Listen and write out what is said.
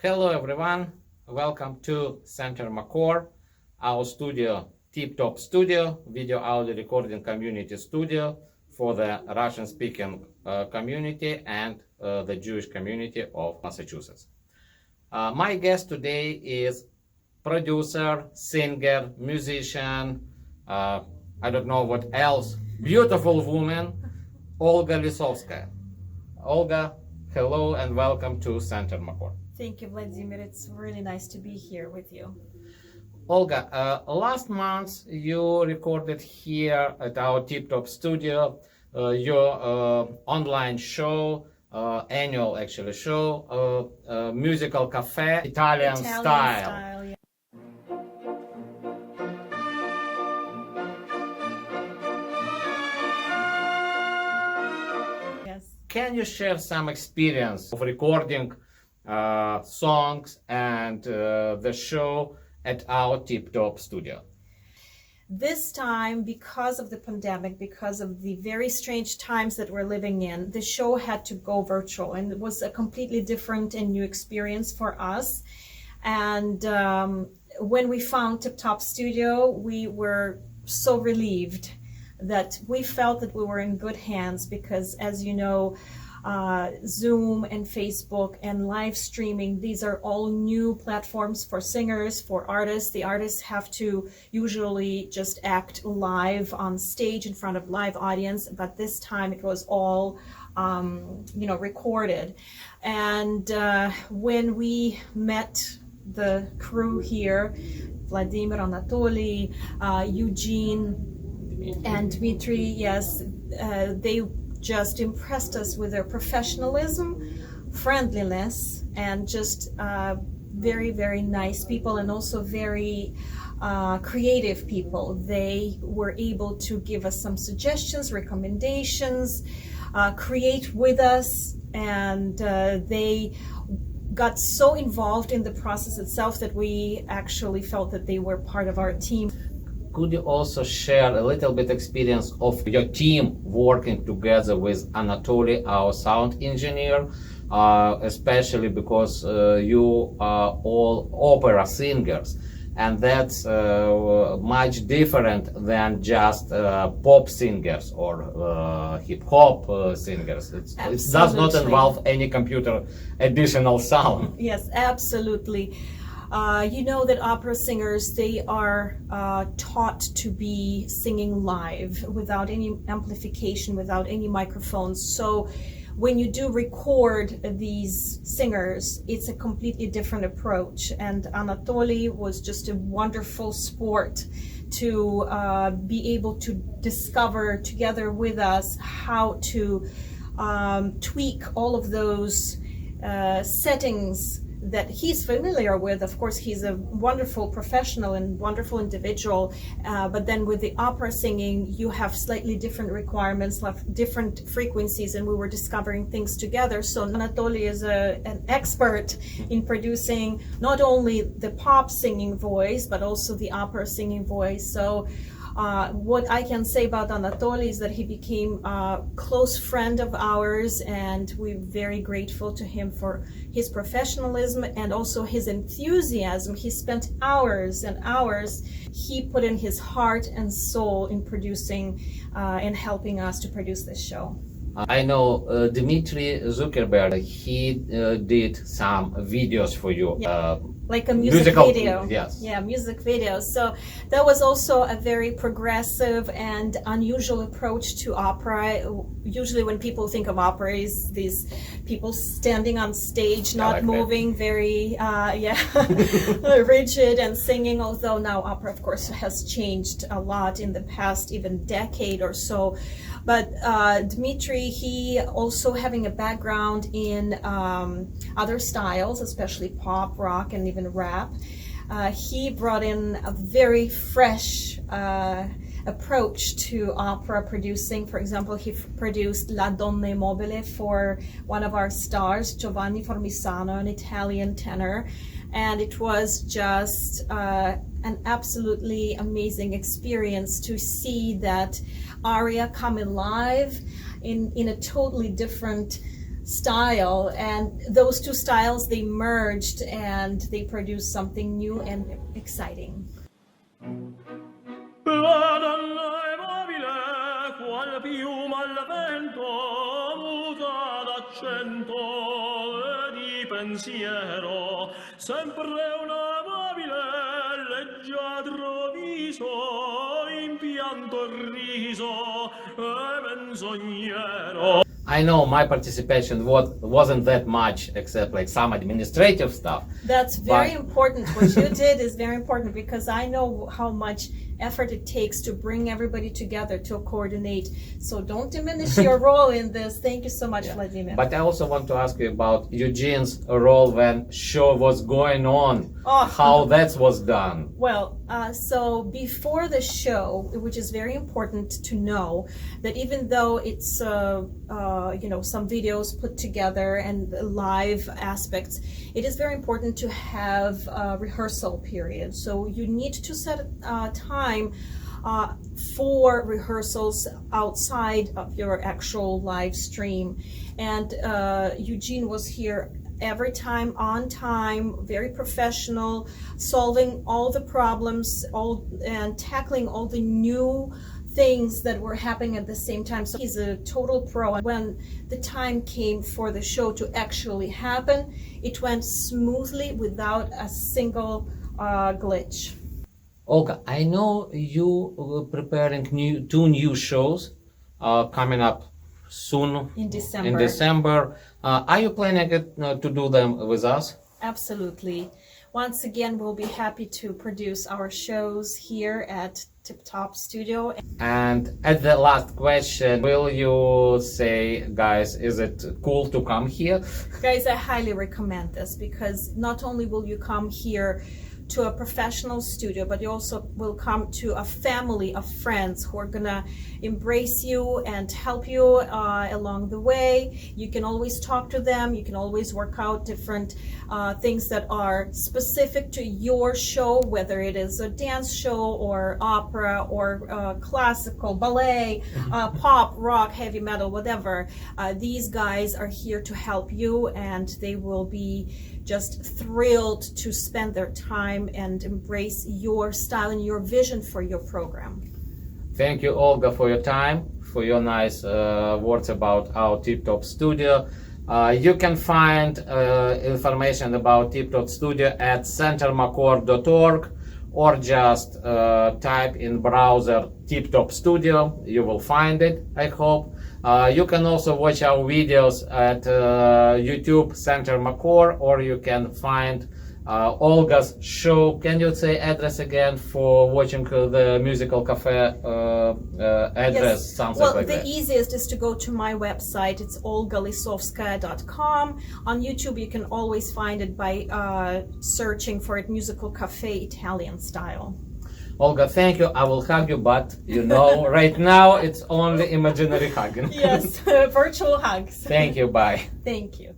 Hello everyone, welcome to Center Makor, our studio, TipTop Studio, video audio recording community studio for the Russian-speaking community and the Jewish community of Massachusetts. My guest today is producer, singer, musician, I don't know what else, beautiful woman, Olga Lisovskaya. Olga, hello and welcome to Center Makor. Thank you, Vladimir. It's really nice to be here with you. Olga, last month you recorded here at our TipTop Studio your online show, annual actually show, musical cafe, Italian style. Yeah. Yes. Can you share some experience of recording songs and the show at our TipTop Studio? This time, because of the pandemic, because of the very strange times that we're living in, the show had to go virtual, and it was a completely different and new experience for us. And when we found TipTop Studio, we were so relieved that we felt that we were in good hands because, as you know, Zoom and Facebook and live streaming, these are all new platforms for singers, for artists. The artists have to usually just act live on stage in front of live audience, but this time it was all recorded. And when we met the crew here, Vladimir, Anatoly, Eugene, and Dmitry, yes, they just impressed us with their professionalism, friendliness, and just very, very nice people, and also very creative people. They were able to give us some suggestions, recommendations, create with us, and they got so involved in the process itself that we actually felt that they were part of our team. Could you also share a little bit experience of your team working together with Anatoly, our sound engineer, especially because you are all opera singers, and that's much different than just pop singers or hip-hop singers. It does not involve any computer additional sound. Yes, absolutely. You know that opera singers, they are taught to be singing live without any amplification, without any microphones. So when you do record these singers, it's a completely different approach. And Anatoly was just a wonderful sport to be able to discover together with us how to tweak all of those settings that he's familiar with. Of course, he's a wonderful professional and wonderful individual, but then with the opera singing, you have slightly different requirements, different frequencies, and we were discovering things together. So Anatoly is an expert in producing not only the pop singing voice, but also the opera singing voice. So what I can say about Anatoly is that he became a close friend of ours, and we're very grateful to him for his professionalism and also his enthusiasm. He spent hours and hours. He put in his heart and soul in producing and helping us to produce this show. I know Dmitry Zuckerberg, he did some videos for you. Yeah. Like a music video. Yes. Yeah, music video. So that was also a very progressive and unusual approach to opera. Usually when people think of opera, is these people standing on stage, not moving, very rigid and singing, although now opera, of course, has changed a lot in the past even decade or so. But Dmitry, he also having a background in other styles, especially pop, rock, and even rap. He brought in a very fresh approach to opera producing. For example, he produced La Donna Immobile for one of our stars, Giovanni Formisano, an Italian tenor. And it was just an absolutely amazing experience to see that aria come alive in a totally different style, and those two styles, they merged and they produced something new and exciting. La donna è mobile, qual piuma al vento, muta d'accento e di pensiero, sempre una mobile, leggiadro viso, impianto e riso e menzognero. I know my participation wasn't that much, except like some administrative stuff. That's very important. What you did is very important, because I know how much effort it takes to bring everybody together, to coordinate. So don't diminish your role in this. Thank you so much, Vladimir. But I also want to ask you about Eugene's role when show was going on. How that was done. Well, so before the show, which is very important to know, that even though it's some videos put together and live aspects, it is very important to have a rehearsal period. So you need to set time for rehearsals outside of your actual live stream. And Eugene was here every time, on time, very professional, solving all the problems, and tackling all the new things that were happening at the same time. So he's a total pro. When the time came for the show to actually happen, it went smoothly without a single glitch. Olga, I know you were preparing two new shows coming up soon In December. In December. Are you planning to do them with us? Absolutely. Once again, we'll be happy to produce our shows here at TipTop Studio. And at the last question, will you say, guys, is it cool to come here? Guys, I highly recommend this, because not only will you come here to a professional studio, but you also will come to a family of friends who are gonna embrace you and help you along the way. You can always talk to them. You can always work out different things that are specific to your show, whether it is a dance show or opera or classical, ballet, pop, rock, heavy metal, whatever. These guys are here to help you, and they will be just thrilled to spend their time and embrace your style and your vision for your program. Thank you, Olga, for your time, for your nice words about our TipTop Studio. You can find information about TipTop Studio at centermakor.org, or just type in browser TipTop Studio. You will find it, I hope. You can also watch our videos at YouTube Center Makor, or you can find Olga's show. Can you say address again for watching the musical cafe address? Yes. Something well, like the that. easiest is to go to my website. It's olgalisovskaya.com. On YouTube, you can always find it by searching for it, musical cafe Italian style. Olga, thank you. I will hug you, but right now it's only imaginary hugging. Yes, virtual hugs. Thank you. Bye. Thank you.